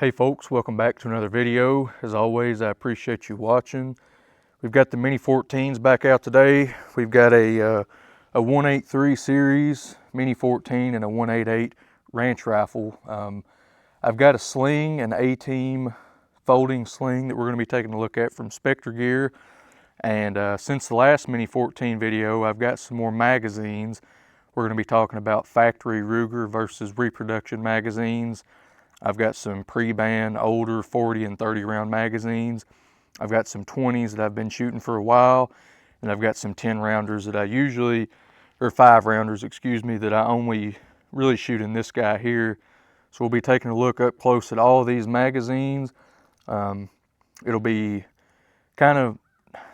Hey folks, welcome back to another video. As always, I appreciate you watching. We've got the Mini-14s back out today. We've got a 183 series Mini-14 and a 188 ranch rifle. I've got a Sling, an A-Team folding sling that we're going to be taking a look at from Specter Gear. And since the last Mini-14 video, I've got some more magazines. We're going to be talking about factory Ruger versus reproduction magazines. I've got some pre-ban older 40 and 30 round magazines. I've got some 20s that I've been shooting for a while, and I've got some 10 rounders that I usually, or 5 rounders, excuse me, that I only really shoot in this guy here. So we'll be taking a look up close at all of these magazines. It'll be kind of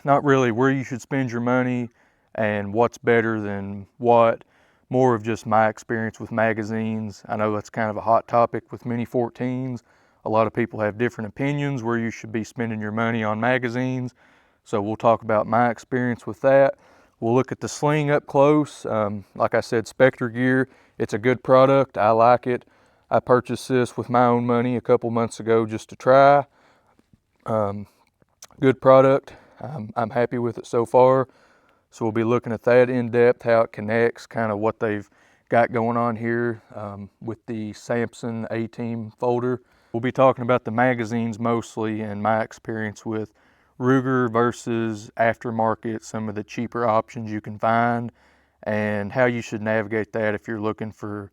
not really where you should spend your money and what's better than what. More of just my experience with magazines. I know that's kind of a hot topic with Mini-14s. A lot of people have different opinions where you should be spending your money on magazines. So we'll talk about my experience with that. We'll look at the Sling up close. Like I said, Specter Gear, it's a good product. I like it. I purchased this with my own money a couple months ago just to try. Good product. I'm happy with it so far. So we'll be looking at that in depth, how it connects, kind of what they've got going on here with the Samson A-Team folder. We'll be talking about the magazines mostly and my experience with Ruger versus aftermarket, some of the cheaper options you can find, and how you should navigate that if you're looking for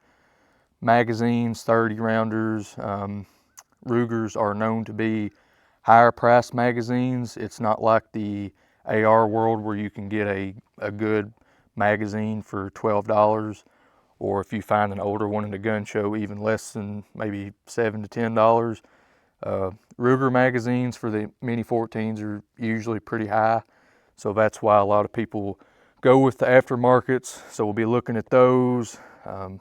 magazines, 30 rounders. Rugers are known to be higher priced magazines. It's not like the AR world where you can get a good magazine for $12, or if you find an older one in a gun show, even less than maybe $7 to $10. Ruger magazines for the Mini-14s are usually pretty high, so that's why a lot of people go with the aftermarkets. So we'll be looking at those,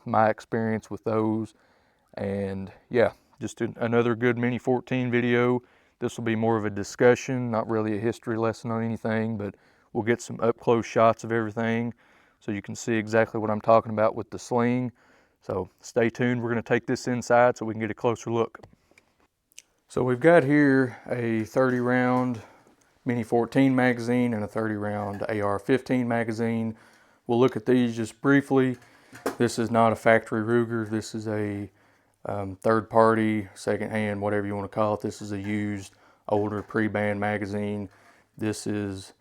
my experience with those, and yeah, just another good Mini-14 video. This will be more of a discussion, not really a history lesson on anything, but we'll get some up-close shots of everything so you can see exactly what I'm talking about with the Sling. So stay tuned. We're going to take this inside so we can get a closer look. So we've got here a 30 round Mini-14 magazine and a 30 round AR-15 magazine. We'll look at these just briefly. This is not a factory Ruger. This is a third party, second hand, whatever you want to call it. This is a used, older pre-ban magazine. This is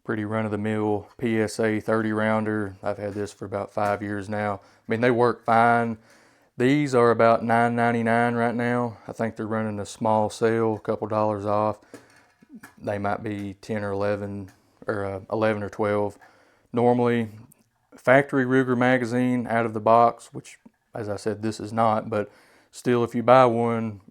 pretty run-of-the-mill PSA 30 rounder. I've had this for about 5 years now. I mean, they work fine. These are about $9.99 right now. I think they're running a small sale, a couple dollars off. They might be 10 or 11 or 11 or 12. Normally, factory Ruger magazine out of the box, which, as I said, this is not, but still, if you buy one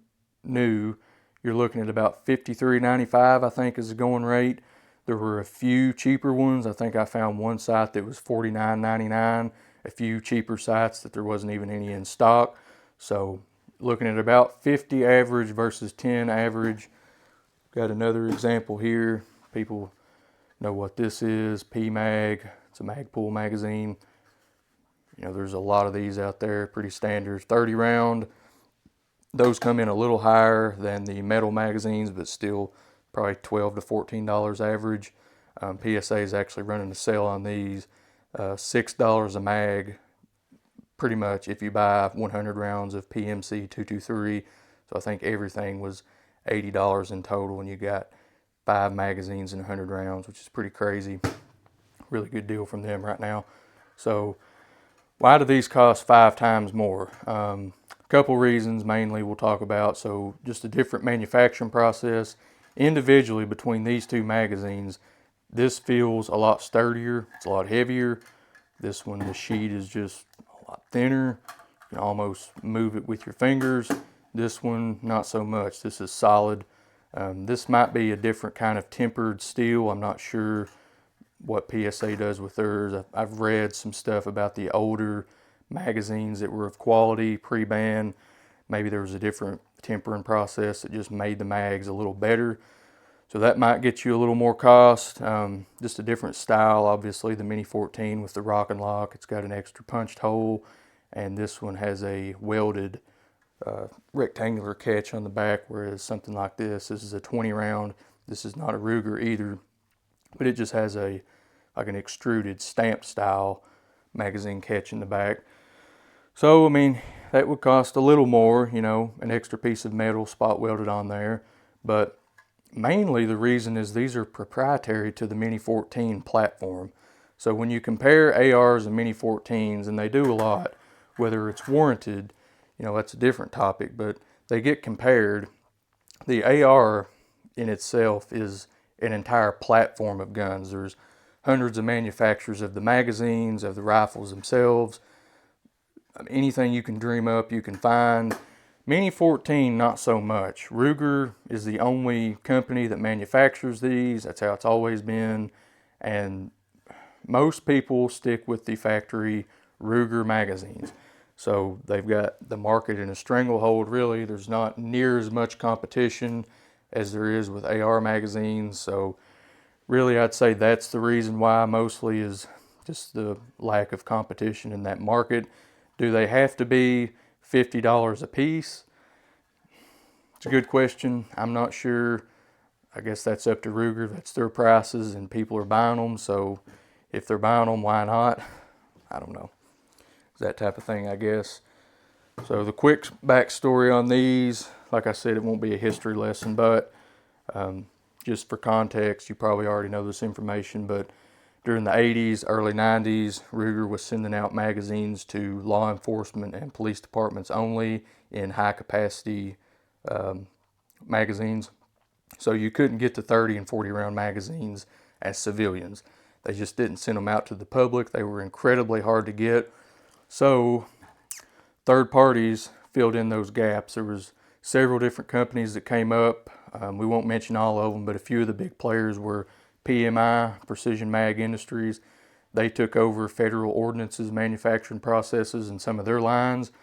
new, you're looking at about $53.95, I think, is the going rate. There were a few cheaper ones. I think I found one site that was $49.99, a few cheaper sites that there wasn't even any in stock. So looking at about 50 average versus 10 average. Got another example here. People know what this is, P-Mag. It's a Magpul magazine. You know, there's a lot of these out there, pretty standard. 30 round. Those come in a little higher than the metal magazines, but still probably $12 to $14 average. PSA is actually running a sale on these. $6 a mag, pretty much, if you buy 100 rounds of PMC 223. So I think everything was $80 in total, and you got 5 magazines and 100 rounds, which is pretty crazy. Really good deal from them right now. So why do these cost 5 times more? Couple reasons mainly we'll talk about. So just a different manufacturing process. Individually between these two magazines, this feels a lot sturdier, it's a lot heavier. This one, the sheet is just a lot thinner. You can almost move it with your fingers. This one, not so much. This is solid. This might be a different kind of tempered steel. I'm not sure what PSA does with theirs. I've read some stuff about the older magazines that were of quality pre-ban. Maybe there was a different tempering process that just made the mags a little better. So that might get you a little more cost. Just a different style. Obviously the Mini-14 with the rock and lock, it's got an extra punched hole, and this one has a welded rectangular catch on the back, whereas something like this is a 20 round. This is not a Ruger either, but it just has a like an extruded stamp style magazine catch in the back. So I mean, that would cost a little more, you know, an extra piece of metal spot welded on there, but mainly the reason is these are proprietary to the Mini-14 platform. So when you compare ARs and Mini-14s, and they do a lot, whether it's warranted, you know, that's a different topic, but they get compared. The AR in itself is an entire platform of guns. There's hundreds of manufacturers of the magazines, of the rifles themselves. Anything you can dream up, you can find. Mini-14, not so much. Ruger is the only company that manufactures these. That's how it's always been. And most people stick with the factory Ruger magazines. So they've got the market in a stranglehold, really. There's not near as much competition as there is with AR magazines. So really, I'd say that's the reason why, mostly, is just the lack of competition in that market. Do they have to be $50 a piece? It's a good question. I'm not sure. I guess that's up to Ruger. That's their prices, and people are buying them. So if they're buying them, why not? I don't know. It's that type of thing, I guess. So the quick backstory on these, like I said, it won't be a history lesson, but just for context, you probably already know this information, but during the 80s, early 90s, Ruger was sending out magazines to law enforcement and police departments only in high capacity magazines. So you couldn't get the 30 and 40 round magazines as civilians. They just didn't send them out to the public. They were incredibly hard to get. So third parties filled in those gaps. There was several different companies that came up. We won't mention all of them, but a few of the big players were PMI, Precision Mag Industries. They took over Federal Ordnance's manufacturing processes in some of their lines.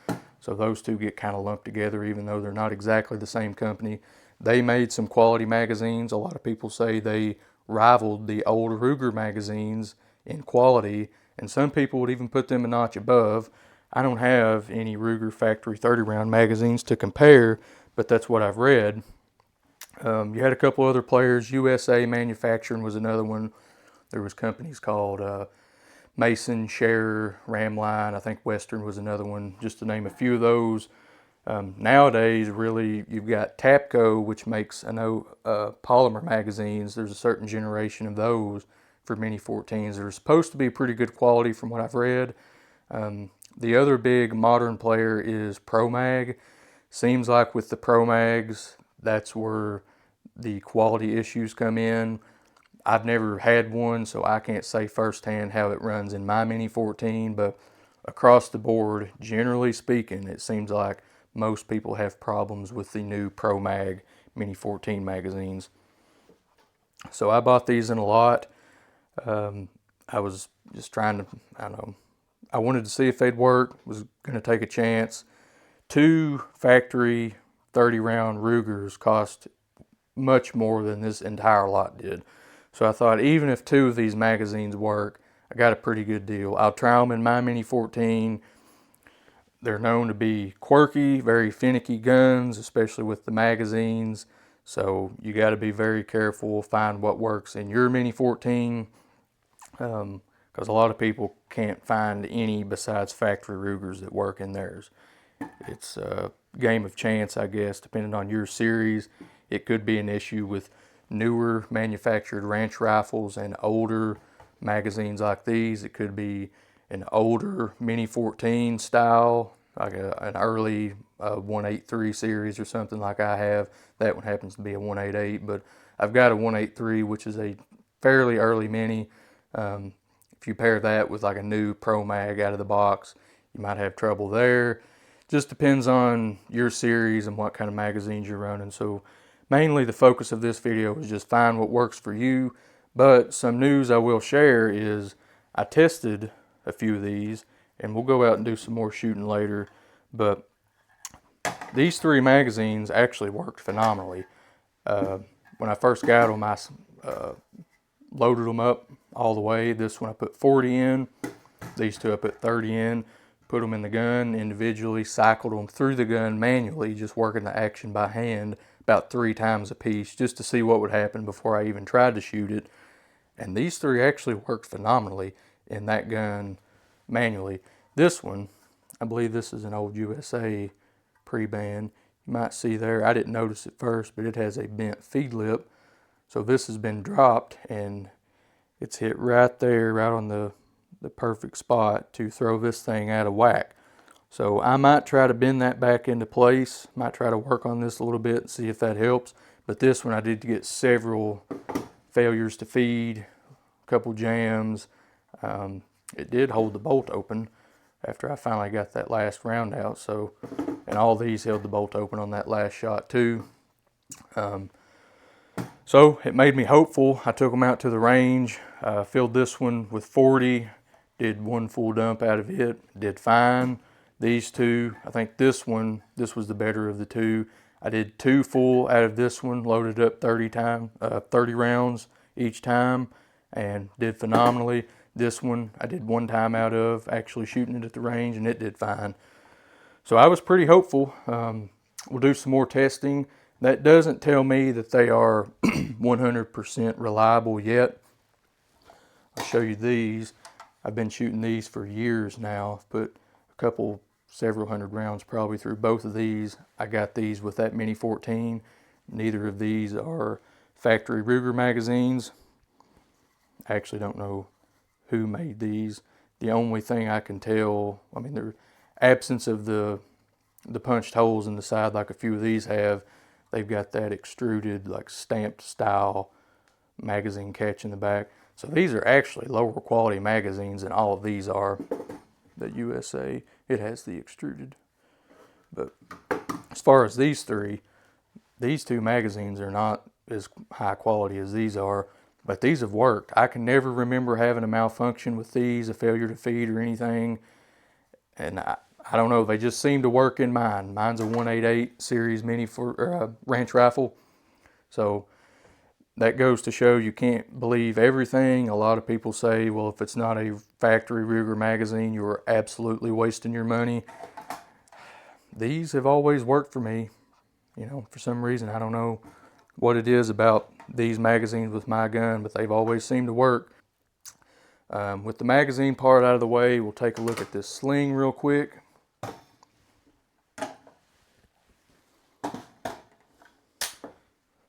So those two get kind of lumped together, even though they're not exactly the same company. They made some quality magazines. A lot of people say they rivaled the old Ruger magazines in quality, and some people would even put them a notch above. I don't have any Ruger factory 30 round magazines to compare, but that's what I've read. You had a couple other players. USA Manufacturing was another one. There was companies called Mason, Scherer, Ramline. I think Western was another one, just to name a few of those. Nowadays, really, you've got Tapco, which makes, I know, polymer magazines. There's a certain generation of those for Mini-14s. They're supposed to be pretty good quality from what I've read. The other big modern player is ProMag. Seems like with the ProMags, that's where the quality issues come in. I've never had one, so I can't say firsthand how it runs in my Mini-14, but across the board, generally speaking, it seems like most people have problems with the new ProMag Mini-14 magazines. So I bought these in a lot. I was just trying to, I don't know, I wanted to see if they'd work, was going to take a chance. 2 factory 30 round Rugers cost much more than this entire lot did. So I thought, even if 2 of these magazines work, I got a pretty good deal. I'll try them in my Mini-14. They're known to be quirky, very finicky guns, especially with the magazines. So you got to be very careful, find what works in your Mini-14. Because a lot of people can't find any besides factory Rugers that work in theirs. It's a game of chance, I guess, depending on your series. It could be an issue with newer manufactured ranch rifles and older magazines like these. It could be an older Mini-14 style, like an early 183 series or something like I have. That one happens to be a 188, but I've got a 183, which is a fairly early Mini. If you pair that with like a new Pro Mag out of the box, you might have trouble there. Just depends on your series and what kind of magazines you're running. So mainly the focus of this video is just find what works for you. But some news I will share is I tested a few of these, and we'll go out and do some more shooting later. But these 3 magazines actually worked phenomenally. When I first got them, I loaded them up all the way. This one I put 40 in. These 2 I put 30 in. put them in the gun individually, cycled them through the gun manually, just working the action by hand about 3 times a piece just to see what would happen before I even tried to shoot it. And these 3 actually worked phenomenally in that gun manually. This one, I believe this is an old USA pre-band. You might see there, I didn't notice it first, but it has a bent feed lip. So this has been dropped and it's hit right there, right on the perfect spot to throw this thing out of whack. So I might try to bend that back into place, might try to work on this a little bit and see if that helps. But this one I did get several failures to feed, a couple jams. It did hold the bolt open after I finally got that last round out. So, and all these held the bolt open on that last shot too. So it made me hopeful. I took them out to the range, filled this one with 40, did 1 full dump out of it, did fine. These 2, I think this was the better of the 2. I did 2 full out of this one, loaded up 30 rounds each time, and did phenomenally. This one I did 1 time out of, actually shooting it at the range, and it did fine. So I was pretty hopeful. We'll do some more testing. That doesn't tell me that they are 100% reliable yet. I'll show you these. I've been shooting these for years now. I've put several hundred rounds probably through both of these. I got these with that Mini-14. Neither of these are factory Ruger magazines. I actually don't know who made these. The only thing I can tell, I mean, the absence of the punched holes in the side like a few of these have, they've got that extruded, like stamped style magazine catch in the back. So these are actually lower quality magazines than all of these are. The USA, it has the extruded. But as far as these 3, these 2 magazines are not as high quality as these are, but these have worked. I can never remember having a malfunction with these, a failure to feed or anything. And I don't know, they just seem to work in mine. Mine's a 188 series mini ranch rifle. So that goes to show you can't believe everything. A lot of people say, well, if it's not a factory Ruger magazine, you're absolutely wasting your money. These have always worked for me. You know, for some reason, I don't know what it is about these magazines with my gun, but they've always seemed to work. With the magazine part out of the way, we'll take a look at this Sling real quick.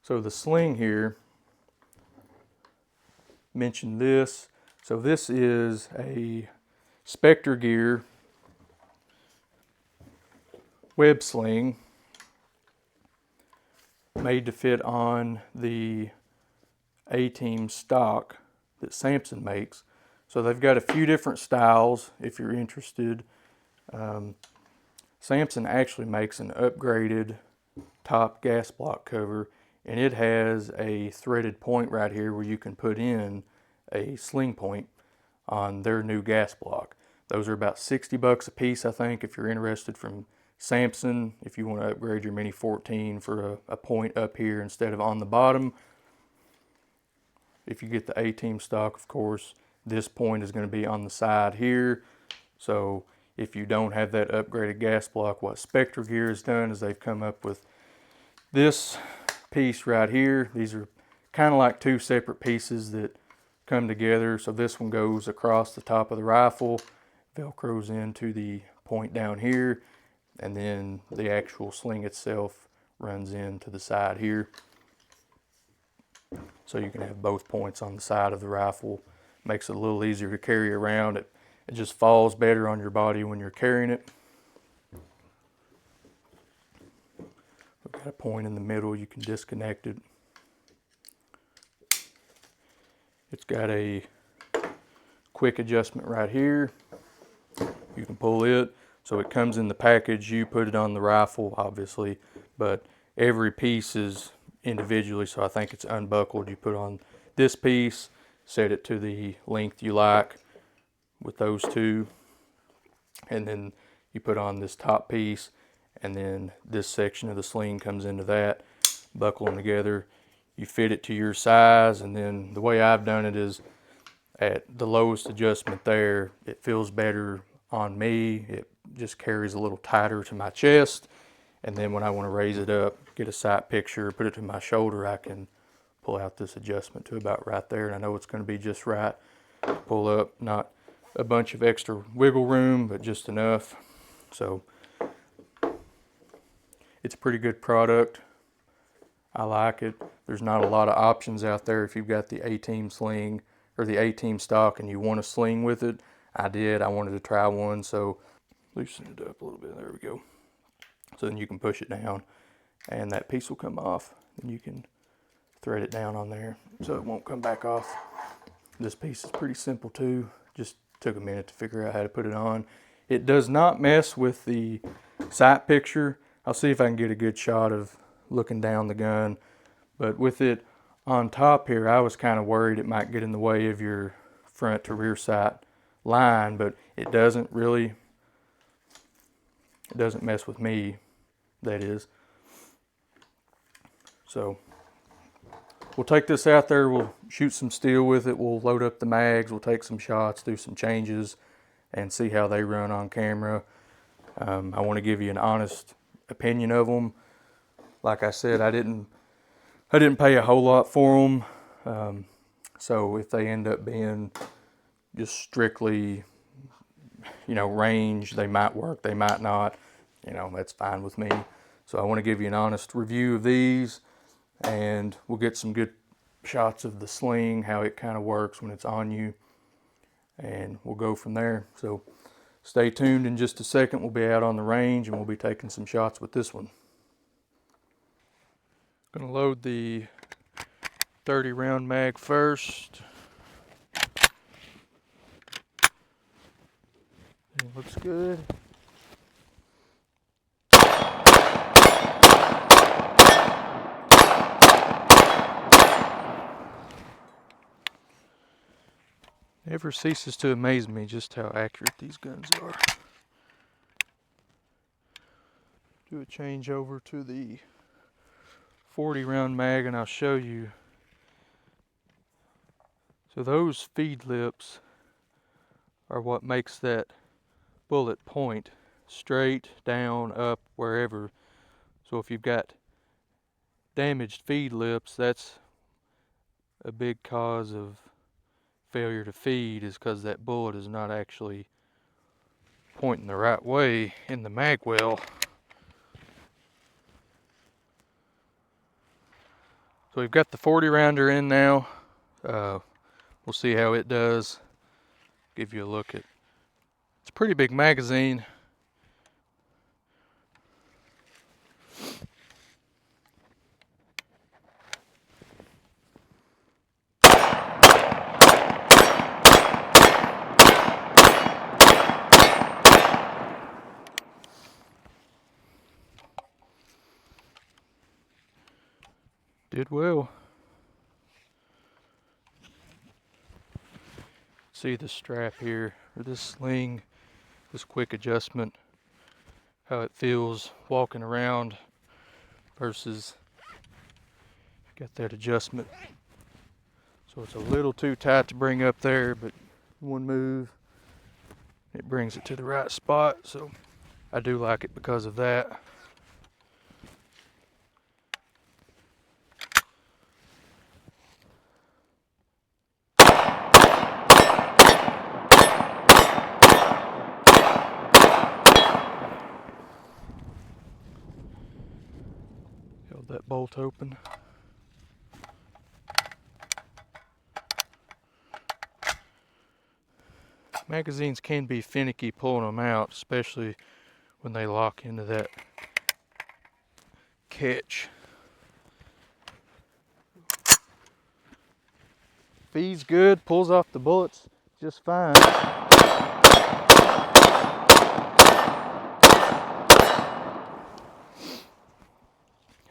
So the Sling here, mentioned this. So this is a Specter Gear web sling made to fit on the A-Team stock that Samson makes. So they've got a few different styles if you're interested. Samson actually makes an upgraded top gas block cover, and it has a threaded point right here where you can put in a sling point on their new gas block. Those are about 60 bucks a piece, I think, if you're interested, from Samson, if you want to upgrade your Mini-14 for a point up here instead of on the bottom. If you get the A-Team stock, of course, this point is going to be on the side here. So if you don't have that upgraded gas block, what Spectre Gear has done is they've come up with this piece right here. These are kind of like 2 separate pieces that come together. So this one goes across the top of the rifle, velcros into the point down here, and then the actual sling itself runs into the side here. So you can have both points on the side of the rifle. Makes it a little easier to carry around. It just falls better on your body when you're carrying it. We've got a point in the middle, you can disconnect it. It's got a quick adjustment right here. You can pull it. So it comes in the package, you put it on the rifle, obviously, but every piece is individually, so I think it's unbuckled. You put on this piece, set it to the length you like with those 2, and then you put on this top piece, and then this section of the sling comes into that, buckle them together. You fit it to your size, and then the way I've done it is at the lowest adjustment there, it feels better on me, it just carries a little tighter to my chest. And then when I want to raise it up, get a sight picture, put it to my shoulder, I can pull out this adjustment to about right there. And I know it's going to be just right. Pull up, not a bunch of extra wiggle room, but just enough. So it's a pretty good product. I like it. There's not a lot of options out there if you've got the A-Team Sling or the A-Team stock and you want a sling with it. I did. I wanted to try one, so loosen it up a little bit. There we go. So then you can push it down and that piece will come off. And you can thread it down on there so it won't come back off. This piece is pretty simple too. Just took a minute to figure out how to put it on. It does not mess with the sight picture. I'll see if I can get a good shot of looking down the gun. But with it on top here, I was kind of worried it might get in the way of your front to rear sight line, but it doesn't really. It doesn't mess with me, that is. So we'll take this out there, we'll shoot some steel with it, we'll load up the mags, we'll take some shots, do some changes, and see how they run on camera. I want to give you an honest opinion of them. Like I said, I didn't pay a whole lot for them. So if they end up being just strictly, range, they might work, they might not. That's fine with me. So I want to give you an honest review of these, and we'll get some good shots of the sling, how it kind of works when it's on you, and we'll go from there. So stay tuned. In just a second, we'll be out on the range and we'll be taking some shots with this one. Gonna load the 30 round mag first. It looks good. Never ceases to amaze me just how accurate these guns are. Do a change over to the 40 round mag and I'll show you. So those feed lips are what makes that bullet point straight, down, up, wherever. So if you've got damaged feed lips, that's a big cause of failure to feed, is because that bullet is not actually pointing the right way in the mag well. So we've got the 40 rounder in now. We'll see how it does. Give you a look at, it's a pretty big magazine. Did well. See the strap here, or this sling, this quick adjustment, how it feels walking around versus got that adjustment. So it's a little too tight to bring up there, but one move, it brings it to the right spot. So I do like it because of that. Held that bolt open. Magazines can be finicky pulling them out, especially when they lock into that catch. Feeds good, pulls off the bullets just fine.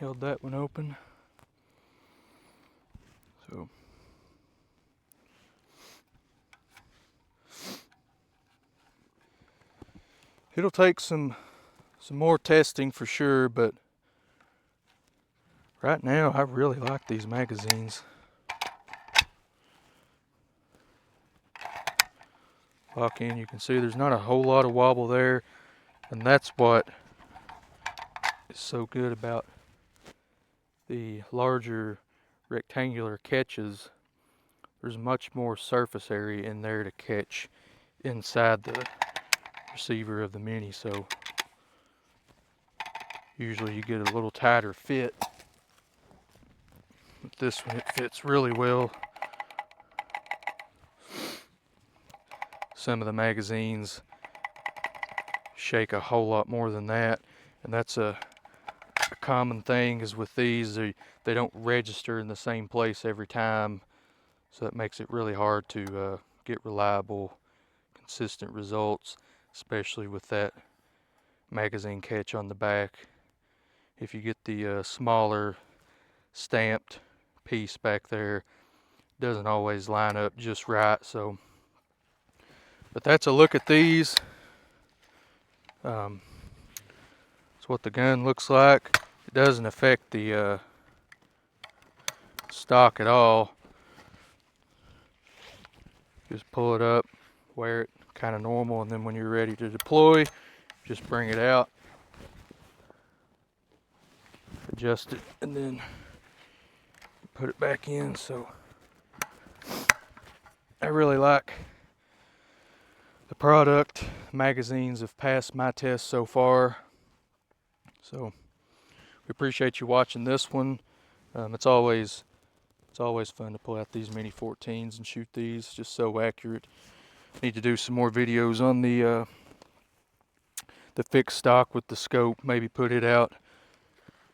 Held that one open. So it'll take some more testing for sure, but right now I really like these magazines. lock in. You can see there's not a whole lot of wobble there, and that's what is so good about the larger rectangular catches. There's much more surface area in there to catch inside the receiver of the Mini, so usually you get a little tighter fit. With this one, it fits really well. Some of the magazines shake a whole lot more than that, and that's a common thing is with these, they don't register in the same place every time, so that makes it really hard to get reliable, consistent results, especially with that magazine catch on the back. If you get the smaller stamped piece back there, it doesn't always line up just right. So, but that's a look at these. That's what the gun looks like. It doesn't affect the stock at all. Just pull it up, wear it kind of normal, and then when you're ready to deploy, just bring it out, adjust it, and then put it back in. So I really like the product. Magazines have passed my test so far. So we appreciate you watching this one. It's always fun to pull out these Mini-14s and shoot these, just so accurate. Need to do some more videos on the fixed stock with the scope. Maybe put it out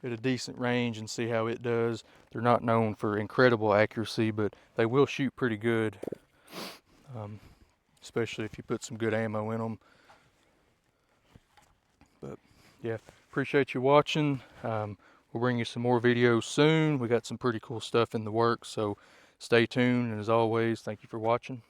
at a decent range and see how it does. They're not known for incredible accuracy, but they will shoot pretty good, especially if you put some good ammo in them. But yeah, appreciate you watching. We'll bring you some more videos soon. We got some pretty cool stuff in the works, so stay tuned. And as always, thank you for watching.